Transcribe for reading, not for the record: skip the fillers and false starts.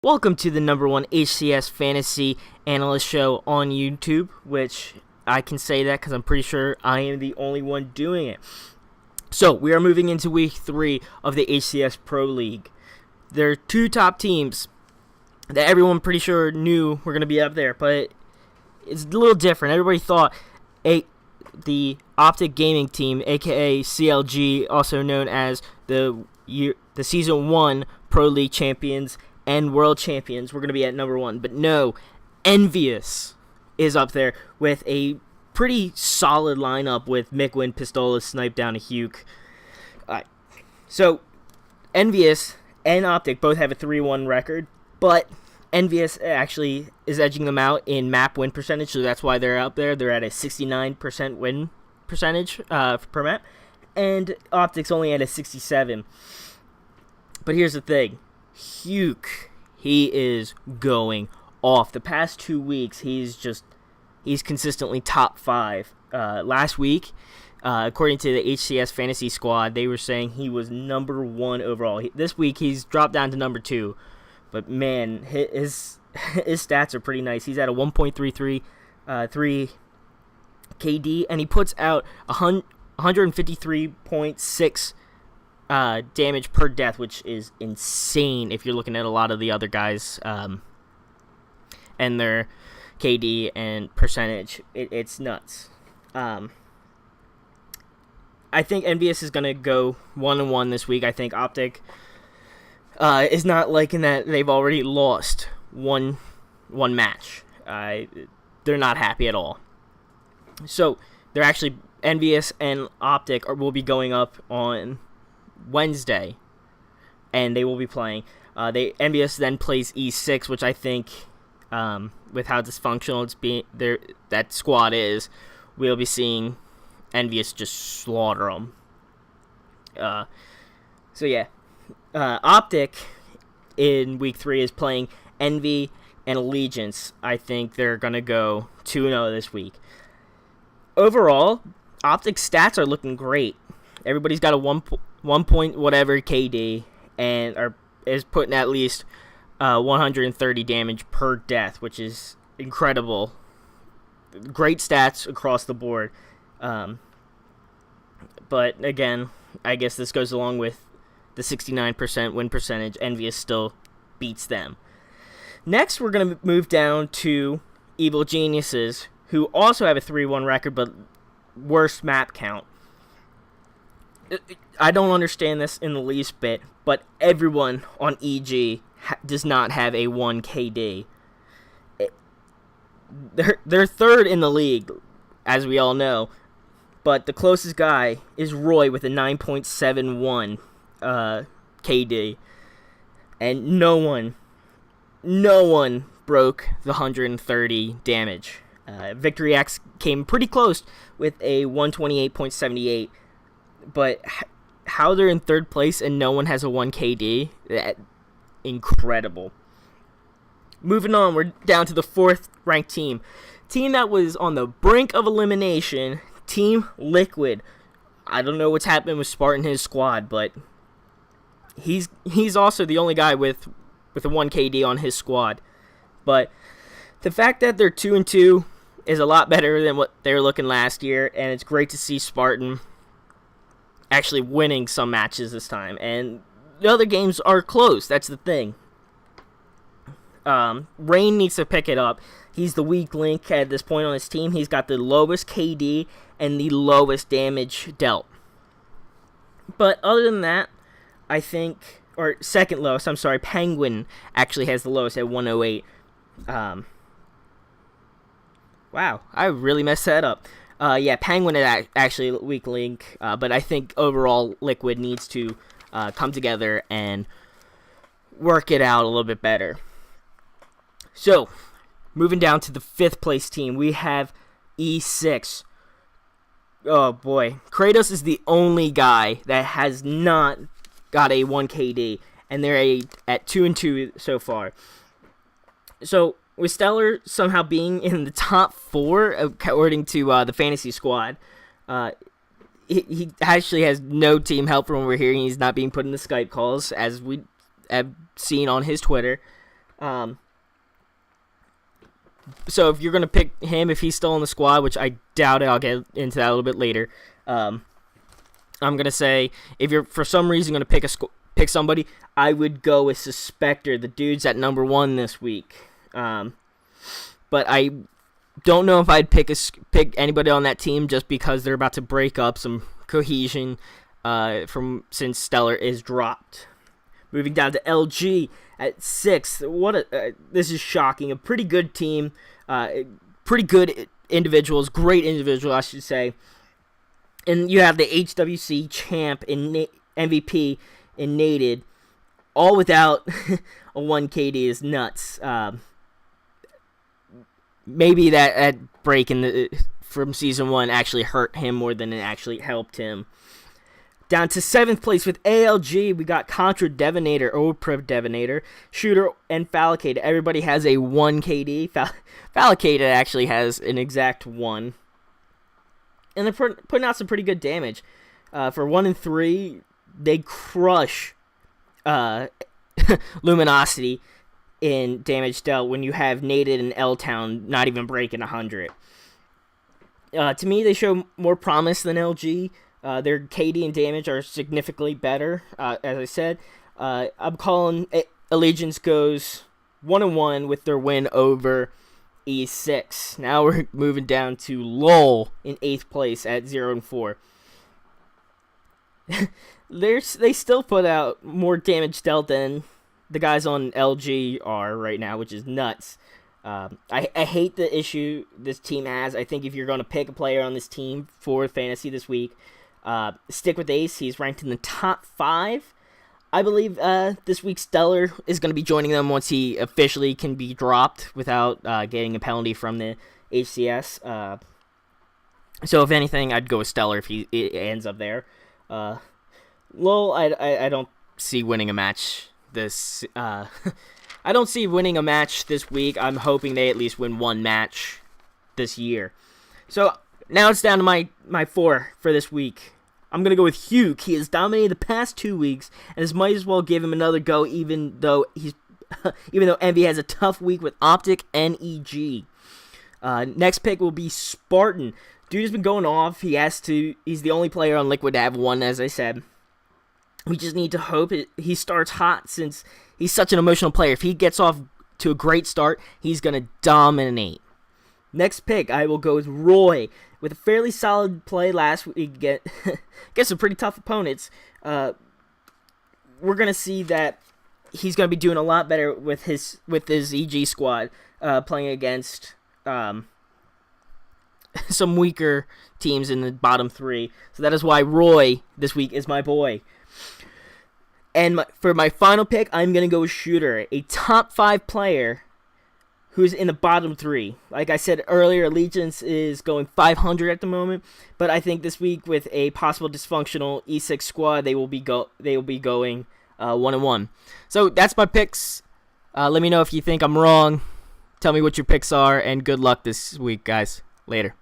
Welcome to the number one HCS fantasy analyst show on YouTube, which I can say that because I'm pretty sure I am the only one doing it. So, we are moving into week 3 of the HCS Pro League. There are two top teams that everyone pretty sure knew were going to be up there, but it's a little different. Everybody thought the Optic Gaming team, aka CLG, also known as the Season 1 Pro League champions and world champions, were going to be at number 1. But no, Envious is up there with a pretty solid lineup with Mickwin, Pistola, Snipe down to Huke. So, Envious and Optic both have a 3-1 record, but Envious actually is edging them out in map win percentage, so that's why they're up there. They're at a 69% win percentage per map, and Optic's only at a 67%. But here's the thing. Huke, he is going off. The past 2 weeks, he's consistently top 5. Last week, according to the HCS Fantasy Squad, they were saying he was number 1 overall. This week, he's dropped down to number 2. But man, his stats are pretty nice. He's at a 1.33 KD, and he puts out 153.6 damage per death, which is insane if you're looking at a lot of the other guys and their KD and percentage. It's nuts. I think Envious is going to go 1-1 this week. I think Optic is not liking that they've already lost one match. They're not happy at all. So they're actually Envious and Optic will be going up on Wednesday, and they will be playing. Envious then plays E6, which I think, with how dysfunctional that squad is, we'll be seeing Envious just slaughter them. So yeah, Optic in week 3 is playing Envy and Allegiance. I think they're gonna go 2-0 this week. Overall, Optic's stats are looking great. Everybody's got a 1 point whatever KD and is putting at least 130 damage per death, which is incredible. Great stats across the board. But again, I guess this goes along with the 69% win percentage. Envious still beats them. Next, we're going to move down to Evil Geniuses, who also have a 3-1 record, but worse map count. I don't understand this in the least bit, but everyone on EG does not have a 1 KD. They're third in the league, as we all know, but the closest guy is Roy with a 9.71 KD, and no one broke the 130 damage. Victory X came pretty close with a 128.78. But how they're in third place and no one has a 1 KD, incredible. Moving on, we're down to the 4th ranked team. Team that was on the brink of elimination, Team Liquid. I don't know what's happening with Spartan and his squad, but he's also the only guy with a 1 KD on his squad. But the fact that they're 2-2 is a lot better than what they were looking last year, and it's great to see Spartan actually winning some matches this time, and the other games are close. That's the thing. Rain needs to pick it up. He's the weak link at this point on his team. He's got the lowest KD and the lowest damage dealt. But other than that, I think, or second lowest, I'm sorry, Penguin actually has the lowest at 108. Wow, I really messed that up. Penguin is actually a weak link, but I think overall Liquid needs to come together and work it out a little bit better. So, moving down to the 5th place team, we have E6. Oh boy, Kratos is the only guy that has not got a 1 KD, and they're at 2-2 so far. So, with Stellar somehow being in the top 4, according to the fantasy squad, he actually has no team help from what we're hearing. He's not being put in the Skype calls, as we have seen on his Twitter. So if you're going to pick him, if he's still in the squad, which I doubt it, I'll get into that a little bit later. I'm going to say, if you're for some reason going to pick somebody, I would go with Suspector. The dude's at number 1 this week. But I don't know if I'd pick anybody on that team just because they're about to break up some cohesion since Stellar is dropped. Moving down to LG at 6. This is shocking. A pretty good team, pretty good individuals, great individual, I should say. And you have the HWC champ and MVP in Nated, all without a 1 KD is nuts. Maybe that break from Season 1 actually hurt him more than it actually helped him. Down to 7th place with ALG, we got Contra Devonator, Oprib Devonator, Shooter, and Fallicated. Everybody has a 1 KD. Fallicated actually has an exact 1. And they're putting out some pretty good damage. For 1 and 3, they crush Luminosity in damage dealt when you have Nated and L-Town not even breaking 100. To me, they show more promise than LG. Their KD and damage are significantly better, as I said. I'm calling Allegiance goes 1-1 with their win over E6. Now we're moving down to LOL in 8th place at 0-4. They still put out more damage dealt than the guys on LG are right now, which is nuts. I hate the issue this team has. I think if you're going to pick a player on this team for fantasy this week, stick with Ace. He's ranked in the top 5. I believe this week Stellar is going to be joining them once he officially can be dropped without getting a penalty from the HCS. So if anything, I'd go with Stellar if he ends up there. Lol, I don't see winning a match this. I don't see winning a match this week. I'm hoping they at least win 1 match this year. So now it's down to my 4 for this week. I'm going to go with Hugh. He has dominated the past 2 weeks, and this might as well give him another go, even though Envy has a tough week with Optic and EG. Next pick will be Spartan. Dude has been going off. He's the only player on Liquid to have 1, as I said. We just need to hope he starts hot since he's such an emotional player. If he gets off to a great start, he's going to dominate. Next pick, I will go with Roy. With a fairly solid play last week, get some pretty tough opponents. We're going to see that he's going to be doing a lot better with his EG squad, playing against some weaker teams in the bottom 3. So that is why Roy this week is my boy. And for my final pick, I'm going to go with Shooter, a top 5 player who's in the bottom 3. Like I said earlier, Allegiance is going 500 at the moment, but I think this week with a possible dysfunctional E6 squad, they will be going 1-1. So that's my picks. Let me know if you think I'm wrong. Tell me what your picks are, and good luck this week, guys. Later.